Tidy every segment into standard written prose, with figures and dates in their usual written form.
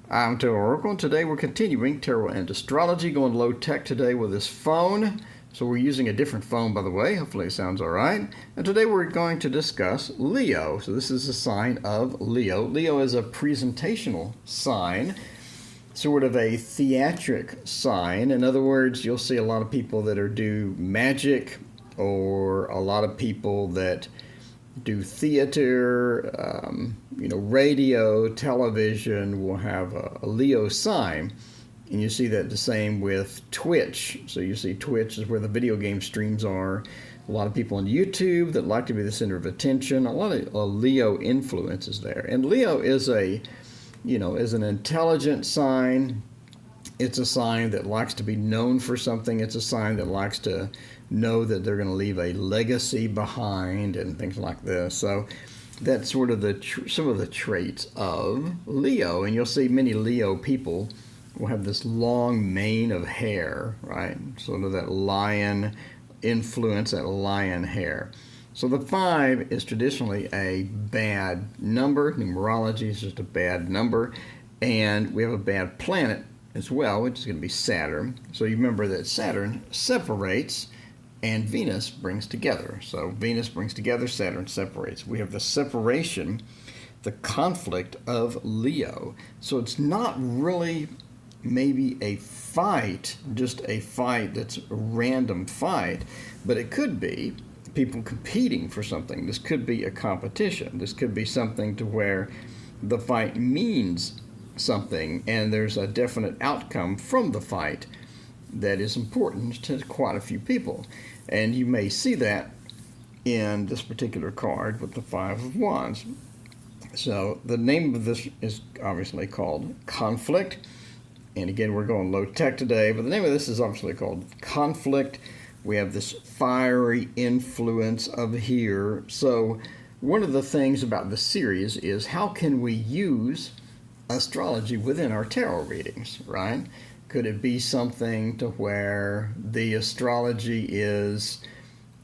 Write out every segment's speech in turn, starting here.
I'm Tarot Oracle, and today we're continuing Tarot and Astrology, going low tech today with this phone. So we're using a different phone, by the way. Hopefully it sounds all right. And today we're going to discuss Leo. So this is a sign of Leo. Leo is a presentational sign, sort of a theatric sign. In other words, you'll see a lot of people that do magic, or a lot of people that do theater, radio, television will have a Leo sign. And you see that the same with Twitch. So you see Twitch is where the video game streams are. A lot of people on YouTube that like to be the center of attention. A lot of Leo influence is there. And Leo is is an intelligent sign. It's a sign that likes to be known for something. It's a sign that likes to know that they're going to leave a legacy behind and things like this. So that's sort of some of the traits of Leo. And you'll see many Leo people will have this long mane of hair, right? Sort of that lion influence, that lion hair. So the 5 is traditionally a bad number. Numerology is just a bad number. And we have a bad planet as well, which is going to be Saturn. So you remember that Saturn separates and Venus brings together. So Venus brings together, Saturn separates. We have the separation, the conflict of Leo. So it's not really maybe a fight, just a fight that's a random fight, but it could be people competing for something. This could be a competition. This could be something to where the fight means something and there's a definite outcome from the fight that is important to quite a few people. And you may see that in this particular card with the 5 of Wands. So the name of this is obviously called Conflict. And again, we're going low tech today, but the name of this is obviously called Conflict. We have this fiery influence of here. So one of the things about the series is how can we use astrology within our tarot readings, right? Could it be something to where the astrology is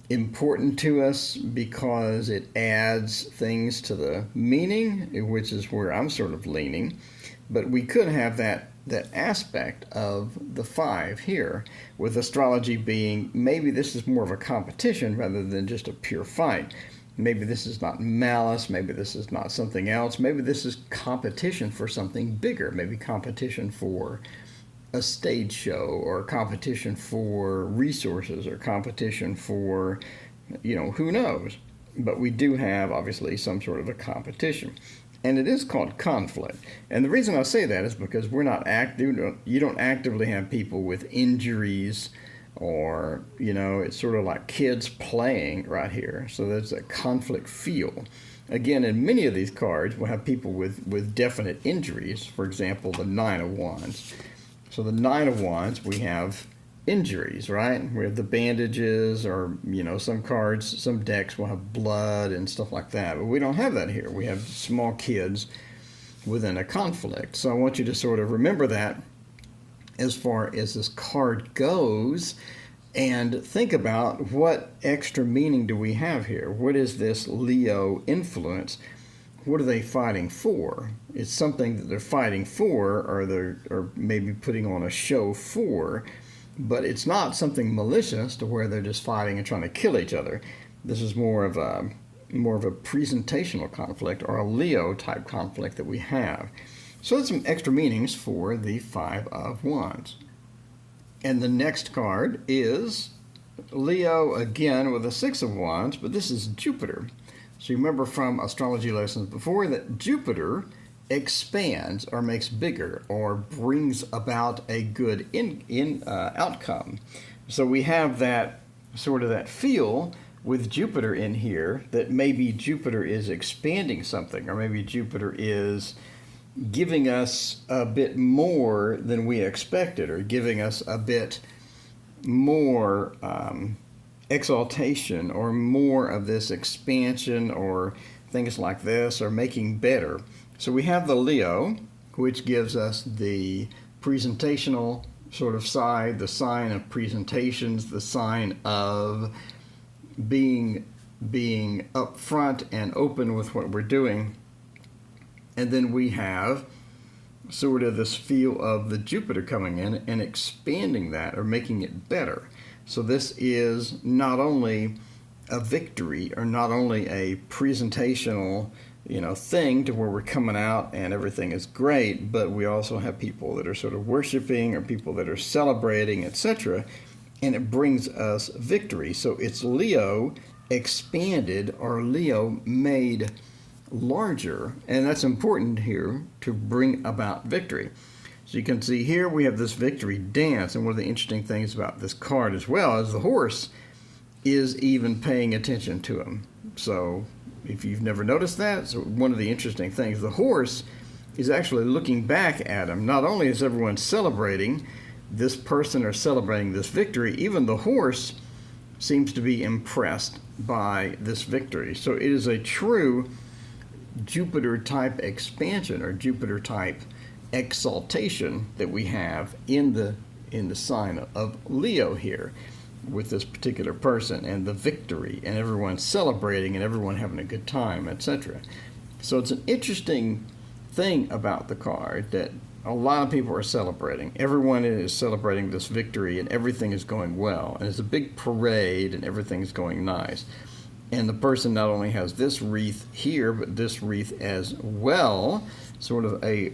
important to us because it adds things to the meaning, which is where I'm sort of leaning. But we could have that aspect of the 5 here, with astrology being maybe this is more of a competition rather than just a pure fight. Maybe this is not malice, maybe this is not something else, maybe this is competition for something bigger, maybe competition for a stage show, or competition for resources, or competition for, who knows. But we do have, obviously, some sort of a competition. And it is called conflict. And the reason I say that is because we're not you don't actively have people with injuries, or, it's sort of like kids playing right here. So there's a conflict feel. Again, in many of these cards, we'll have people with definite injuries. For example, the 9 of Wands. So the 9 of Wands, we have injuries, right? We have the bandages, or, some cards, some decks will have blood and stuff like that. But we don't have that here. We have small kids within a conflict. So I want you to sort of remember that as far as this card goes, and think about what extra meaning do we have here? What is this Leo influence? What are they fighting for? It's something that they're fighting for, or maybe putting on a show for, but it's not something malicious to where they're just fighting and trying to kill each other. This is more of a presentational conflict, or a Leo type conflict that we have. So that's some extra meanings for the 5 of Wands. And the next card is Leo again with the 6 of Wands, but this is Jupiter. So you remember from astrology lessons before that Jupiter expands, or makes bigger, or brings about a good outcome. So we have that sort of that feel with Jupiter in here, that maybe Jupiter is expanding something, or maybe Jupiter is giving us a bit more than we expected, or giving us a bit more exaltation, or more of this expansion, or things like this, or making better. So we have the Leo, which gives us the presentational sort of side, the sign of presentations, the sign of being upfront and open with what we're doing. And then we have sort of this feel of the Jupiter coming in and expanding that or making it better. So this is not only a victory or not only a presentational thing to where we're coming out and everything is great, but we also have people that are sort of worshiping or people that are celebrating, etc., and it brings us victory. So it's Leo expanded or Leo made larger, and that's important here to bring about victory. So you can see here we have this victory dance, and one of the interesting things about this card as well is the horse is even paying attention to him. So if you've never noticed that, so one of the interesting things, the horse is actually looking back at him. Not only is everyone celebrating this person or celebrating this victory, even the horse seems to be impressed by this victory. So it is a true Jupiter type expansion or Jupiter type exaltation that we have in the sign of Leo here with this particular person, and the victory and everyone celebrating and everyone having a good time, etc. So it's an interesting thing about the card that a lot of people are celebrating. Everyone is celebrating this victory and everything is going well, and it's a big parade and everything's going nice. And the person not only has this wreath here, but this wreath as well, sort of a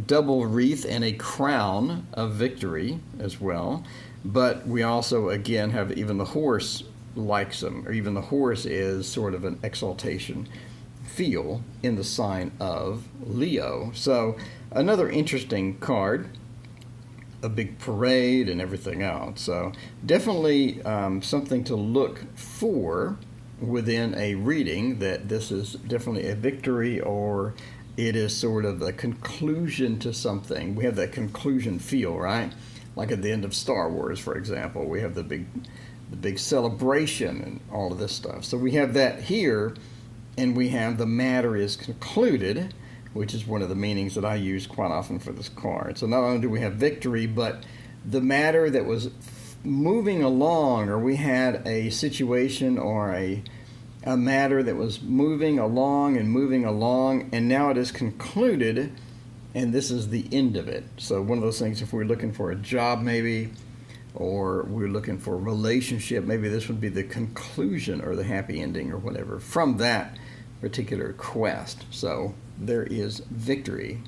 double wreath and a crown of victory as well. But we also, again, have even the horse likes them, or even the horse is sort of an exaltation feel in the sign of Leo. So another interesting card, a big parade and everything else. So definitely something to look for within a reading, that this is definitely a victory, or it is sort of a conclusion to something. We have that conclusion feel, right? Like at the end of Star Wars, for example, we have the big celebration and all of this stuff. So we have that here, and we have the matter is concluded, which is one of the meanings that I use quite often for this card. So not only do we have victory, but the matter that was moving along, or we had a situation or a matter that was moving along, and now it is concluded, and this is the end of it. So one of those things, if we're looking for a job maybe, or we're looking for a relationship, maybe this would be the conclusion or the happy ending or whatever from that particular quest. So there is victory.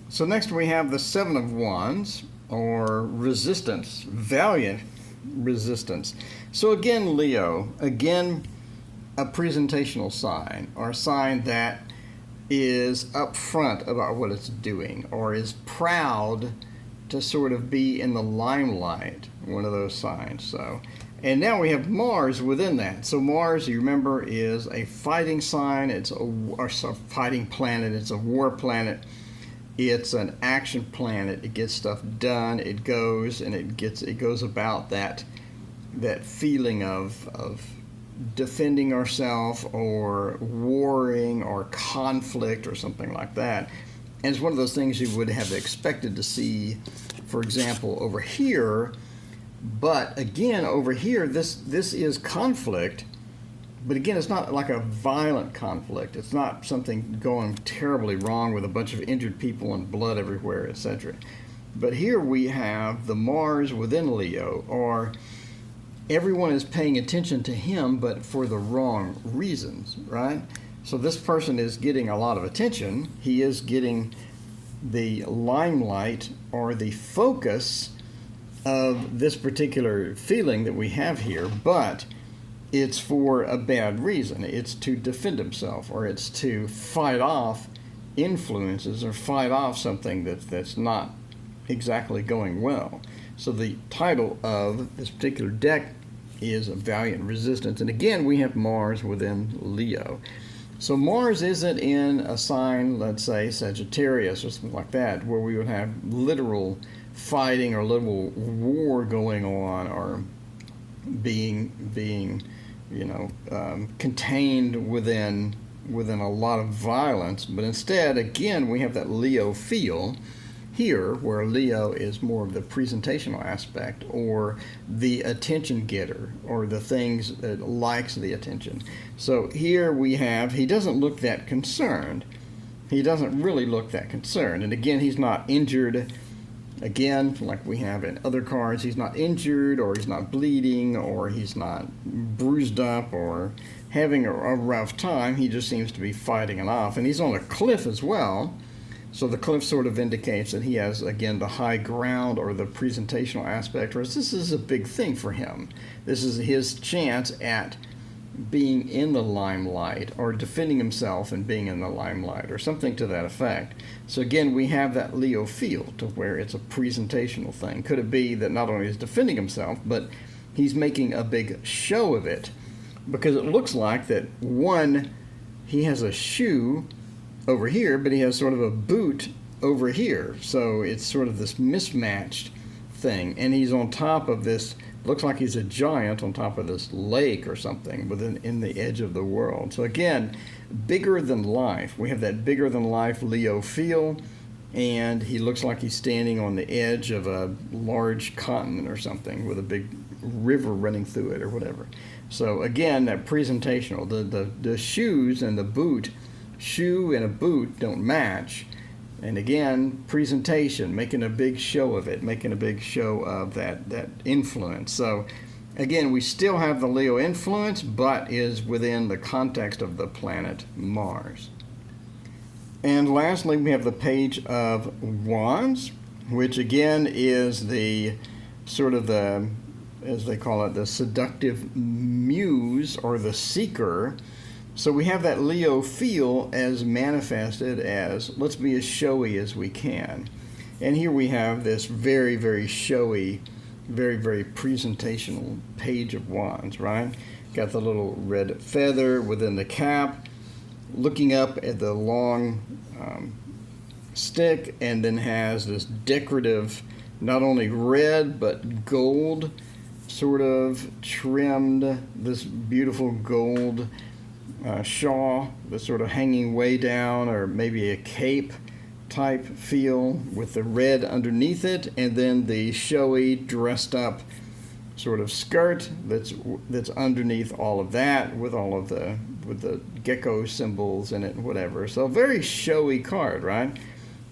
So next we have the Seven of Wands, or resistance, Valiant resistance. So again, Leo, again, a presentational sign, or a sign that is upfront about what it's doing, or is proud to sort of be in the limelight, one of those signs. So, and now we have Mars within that. So Mars, you remember, is a fighting sign. It's a fighting planet. It's a war planet. It's an action planet. It gets stuff done. It goes and it goes about that feeling of defending ourselves or warring or conflict or something like that. And it's one of those things you would have expected to see, for example, over here. But again, over here, this is conflict. But again, it's not like a violent conflict. It's not something going terribly wrong with a bunch of injured people and blood everywhere, etc. But here we have the Mars within Leo, or everyone is paying attention to him, but for the wrong reasons, right? So this person is getting a lot of attention. He is getting the limelight or the focus of this particular feeling that we have here, but it's for a bad reason. It's to defend himself, or it's to fight off influences or fight off something that's not exactly going well. So the title of this particular deck is Valiant Resistance. And again, we have Mars within Leo. So Mars isn't in a sign, let's say Sagittarius or something like that, where we would have literal fighting or literal war going on, or being contained within a lot of violence. But instead, again, we have that Leo feel here, where Leo is more of the presentational aspect, or the attention getter, or the things that likes the attention. So here we have, he doesn't look that concerned. he doesn't really look that concerned. And again, he's not injured. Again, like we have in other cards, he's not injured, or he's not bleeding, or he's not bruised up, or having a rough time. He just seems to be fighting it off. And he's on a cliff as well. So the cliff sort of indicates that he has, again, the high ground or the presentational aspect, whereas this is a big thing for him. This is his chance at being in the limelight, or defending himself and being in the limelight, or something to that effect. So again, we have that Leo feel to where it's a presentational thing. Could it be that not only is defending himself, but he's making a big show of it? Because it looks like that, one, he has a shoe over here, but he has sort of a boot over here. So it's sort of this mismatched thing. And he's on top of this, looks like he's a giant on top of this lake or something in the edge of the world. So again, bigger than life. We have that bigger than life Leo feel, and he looks like he's standing on the edge of a large continent or something with a big river running through it or whatever. So again, that presentational, the shoes and the boot, shoe and a boot don't match. And again, presentation, making a big show of it, making a big show of that influence. So again, we still have the Leo influence, but is within the context of the planet Mars. And lastly, we have the Page of Wands, which again is the sort of the, as they call it, the seductive muse or the seeker. So we have that Leo feel as manifested as, let's be as showy as we can. And here we have this very, very showy, very, very presentational Page of Wands, right? Got the little red feather within the cap, looking up at the long stick, and then has this decorative, not only red, but gold, sort of trimmed, this beautiful gold shawl that's sort of hanging way down, or maybe a cape type feel with the red underneath it, and then the showy dressed up sort of skirt that's underneath all of that with the gecko symbols in it and whatever. So very showy card, right?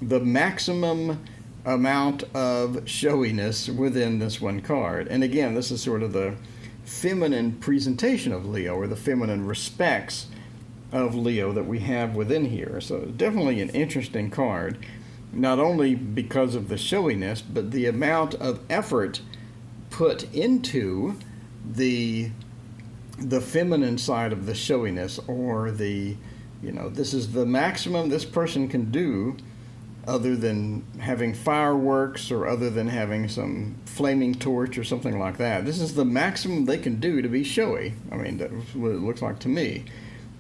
The maximum amount of showiness within this one card. And again, this is sort of the feminine presentation of Leo, or the feminine respects of Leo that we have within here. So definitely an interesting card, not only because of the showiness, but the amount of effort put into the feminine side of the showiness, or the, this is the maximum this person can do, other than having fireworks or other than having some flaming torch or something like that. This is the maximum they can do to be showy. I mean, that's what it looks like to me,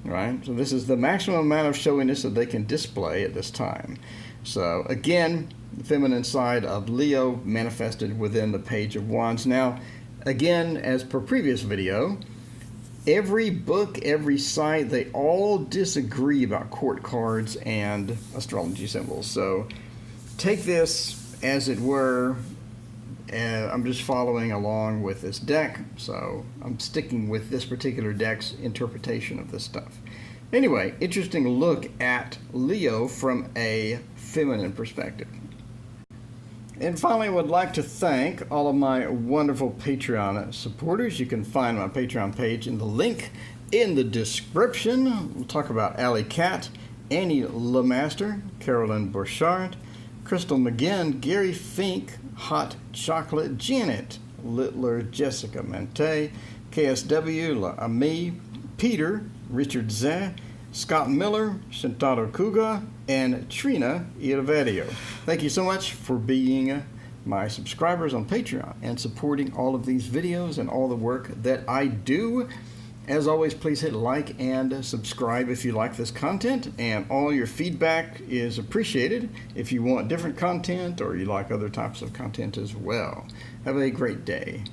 right? So this is the maximum amount of showiness that they can display at this time. So again, the feminine side of Leo manifested within the Page of Wands. Now, again, as per previous video, every book, every site, they all disagree about court cards and astrology symbols. So take this as it were. I'm just following along with this deck, so I'm sticking with this particular deck's interpretation of this stuff. Anyway, interesting look at Leo from a feminine perspective. And finally, I would like to thank all of my wonderful Patreon supporters. You can find my Patreon page in the link in the description. We'll talk about Alley Cat, Annie Lemaster, Carolyn Burchard, Crystal McGinn, Gary Fink, Hot Chocolate, Janet Littler, Jessica Mente, KSW, La Ami, Peter, Richard Zeh, Scott Miller, Shintaro Kuga, and Trina Iravedio. Thank you so much for being my subscribers on Patreon and supporting all of these videos and all the work that I do. As always, please hit like and subscribe if you like this content, and all your feedback is appreciated if you want different content or you like other types of content as well. Have a great day.